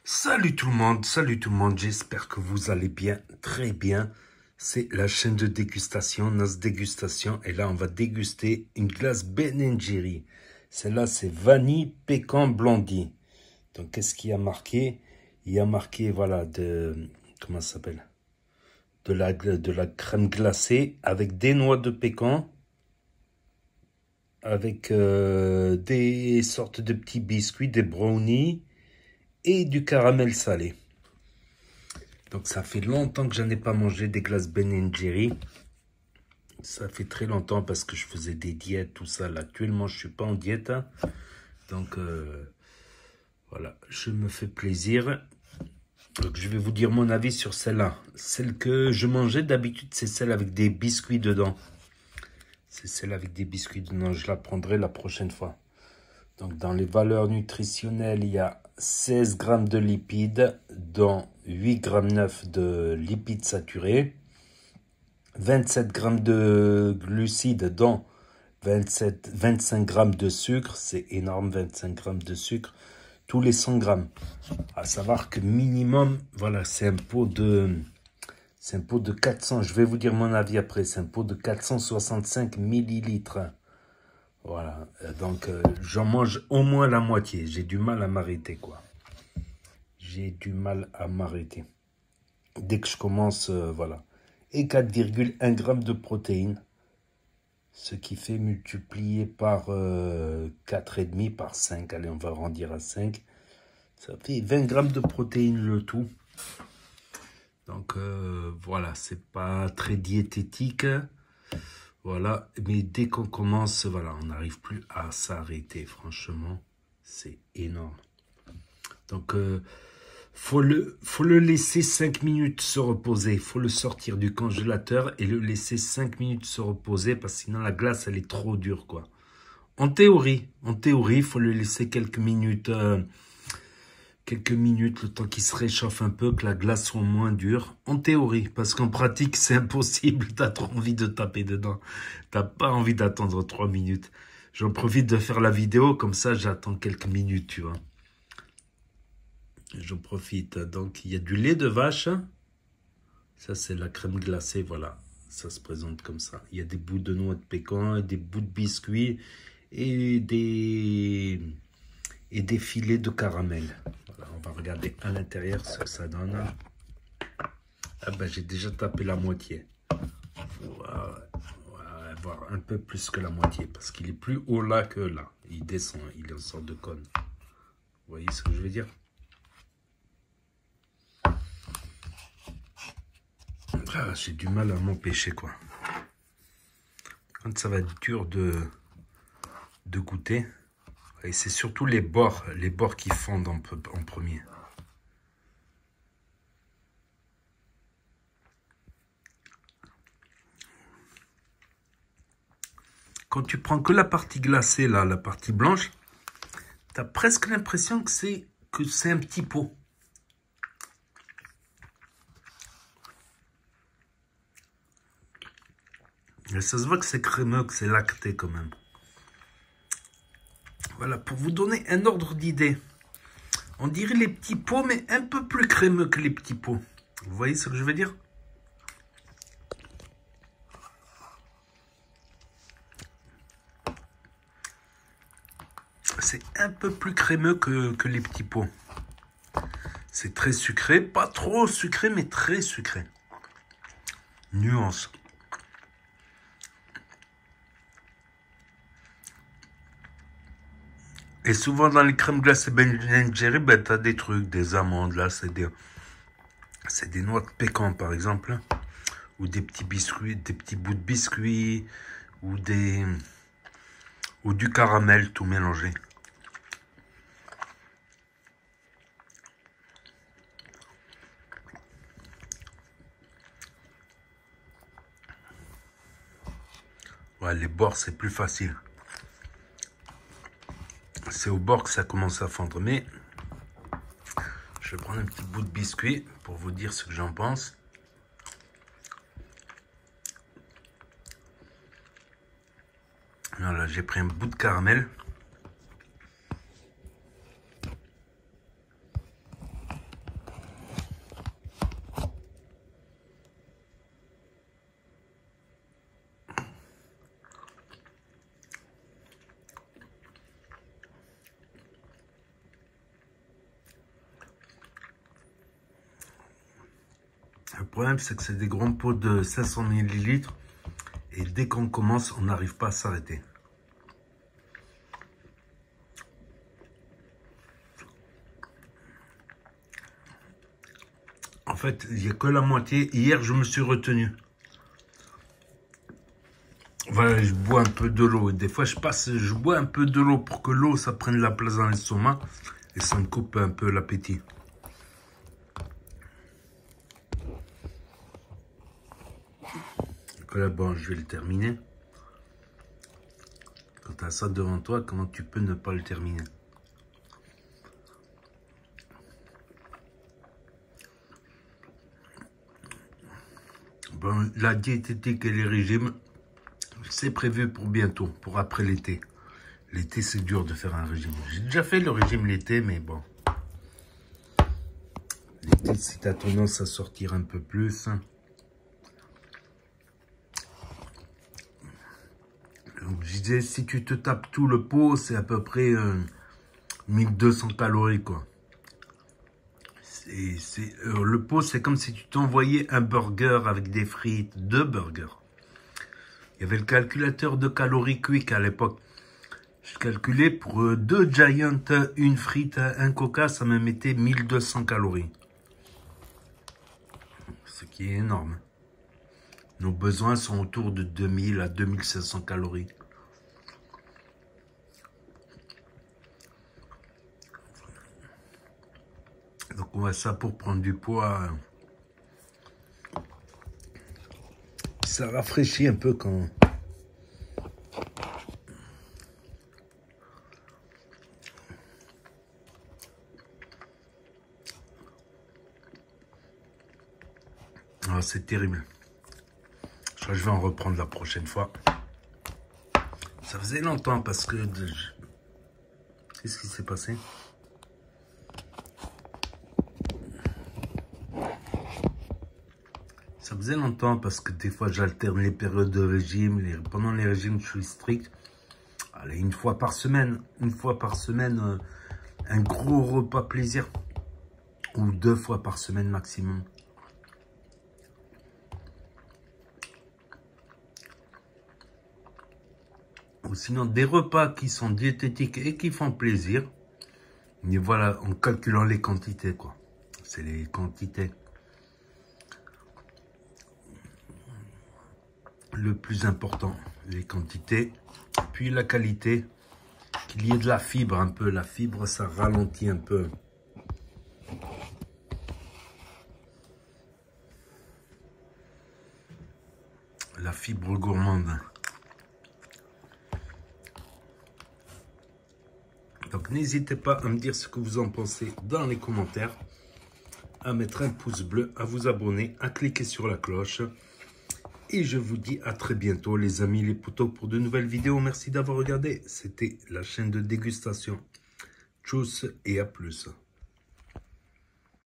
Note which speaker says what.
Speaker 1: Salut tout le monde, j'espère que vous allez bien, très bien. C'est la chaîne de dégustation, Nas Dégustation, et là on va déguster une glace Ben & Jerry. Celle-là c'est vanille pécan blondie. Donc qu'est-ce qu'il y a marqué? Il y a marqué, voilà, comment ça s'appelle? De la crème glacée avec des noix de pécan, avec des sortes de petits biscuits, des brownies et du caramel salé. Donc ça fait longtemps que je n'ai pas mangé des glaces Ben & Jerry. Ça fait très longtemps parce que je faisais des diètes, tout ça. Là, actuellement, je suis pas en diète. Hein. Donc voilà, je me fais plaisir. Donc je vais vous dire mon avis sur celle-là. Celle que je mangeais d'habitude, c'est celle avec des biscuits dedans. C'est celle avec des biscuits dedans. Je la prendrai la prochaine fois. Donc dans les valeurs nutritionnelles, il y a 16 grammes de lipides, dont 8,9 g de lipides saturés, 27 grammes de glucides, dont 25 grammes de sucre, c'est énorme, 25 grammes de sucre, tous les 100 grammes. À savoir que minimum, voilà, c'est un pot de 400, je vais vous dire mon avis après, c'est un pot de 465 millilitres. Voilà, donc j'en mange au moins la moitié. J'ai du mal à m'arrêter, quoi. J'ai du mal à m'arrêter. Dès que je commence, voilà. Et 4,1 g de protéines. Ce qui fait multiplier par 4,5 par 5. Allez, on va arrondir à 5. Ça fait 20 g de protéines le tout. Donc voilà, c'est pas très diététique. Voilà, mais dès qu'on commence, voilà, on n'arrive plus à s'arrêter, franchement, c'est énorme. Donc, faut le laisser 5 minutes se reposer, il faut le sortir du congélateur et le laisser 5 minutes se reposer, parce que sinon la glace, elle est trop dure, quoi. En théorie, il faut le laisser quelques minutes, le temps qu'il se réchauffe un peu, que la glace soit moins dure. En théorie, parce qu'en pratique, c'est impossible. T'as trop envie de taper dedans. T'as pas envie d'attendre 3 minutes. J'en profite de faire la vidéo, comme ça, j'attends quelques minutes, tu vois. J'en profite. Donc, il y a du lait de vache. Ça, c'est la crème glacée, voilà. Ça se présente comme ça. Il y a des bouts de noix de pécan, des bouts de biscuits et des filets de caramel. Voilà, on va regarder à l'intérieur ce que ça donne. Ah ben, j'ai déjà tapé la moitié. Voilà, voir un peu plus que la moitié, parce qu'il est plus haut là que là. Il descend, il est en sorte de cône. Vous voyez ce que je veux dire? Ah, j'ai du mal à m'empêcher, quoi. Quand ça va être dur de goûter. Et c'est surtout les bords qui fondent en premier. Quand tu prends que la partie glacée, là, la partie blanche, tu as presque l'impression que c'est un petit pot. Et ça se voit que c'est crémeux, que c'est lacté quand même. Voilà, pour vous donner un ordre d'idée. On dirait les petits pots, mais un peu plus crémeux que les petits pots. Vous voyez ce que je veux dire? C'est un peu plus crémeux que les petits pots. C'est très sucré, pas trop sucré, mais très sucré. Nuance. Et souvent dans les crèmes glacées Ben & Jerry, ben, tu as des trucs, des amandes, là, c'est des noix de pécan par exemple, ou des petits biscuits, des petits bouts de biscuits, ou du caramel tout mélangé. Ouais, les bords, c'est plus facile. C'est au bord que ça commence à fondre. Mais je vais prendre un petit bout de biscuit pour vous dire ce que j'en pense. Voilà, j'ai pris un bout de caramel. Le problème, c'est que c'est des grands pots de 500 ml. Et dès qu'on commence, on n'arrive pas à s'arrêter. En fait, il n'y a que la moitié. Hier, je me suis retenu. Voilà, je bois un peu de l'eau. Des fois, je bois un peu de l'eau pour que l'eau, ça prenne la place dans l'estomac. Et ça me coupe un peu l'appétit. Donc là, bon, je vais le terminer. Quand tu as ça devant toi, comment tu peux ne pas le terminer? Bon, la diététique et les régimes, c'est prévu pour bientôt, pour après l'été. L'été, c'est dur de faire un régime. J'ai déjà fait le régime l'été, mais bon. L'été, si tu as tendance à sortir un peu plus. Donc, je disais, si tu te tapes tout le pot, c'est à peu près 1200 calories, quoi. Le pot, c'est comme si tu t'envoyais un burger avec des frites, 2 burgers. Il y avait le calculateur de calories Quick à l'époque. Je calculais pour 2 Giant, une frite, un coca, ça me mettait 1200 calories. Ce qui est énorme. Nos besoins sont autour de 2000 à 2500 calories. Donc on va ça pour prendre du poids. Ça rafraîchit un peu quand... Ah, c'est terrible. Je crois que je vais en reprendre la prochaine fois. Ça faisait longtemps parce que... Qu'est-ce qui s'est passé? Ça faisait longtemps parce que des fois j'alterne les périodes de régime. Pendant les régimes, je suis strict. Allez, une fois par semaine. Une fois par semaine, un gros repas plaisir. Ou 2 fois par semaine maximum. Ou sinon des repas qui sont diététiques et qui font plaisir. Mais voilà, en calculant les quantités, quoi. C'est les quantités. Le plus important, les quantités. Puis la qualité. Qu'il y ait de la fibre un peu. La fibre, ça ralentit un peu. La fibre gourmande. Donc n'hésitez pas à me dire ce que vous en pensez dans les commentaires, à mettre un pouce bleu, à vous abonner, à cliquer sur la cloche. Et je vous dis à très bientôt les amis, les potos, pour de nouvelles vidéos. Merci d'avoir regardé. C'était la chaîne de dégustation. Tchuss et à plus.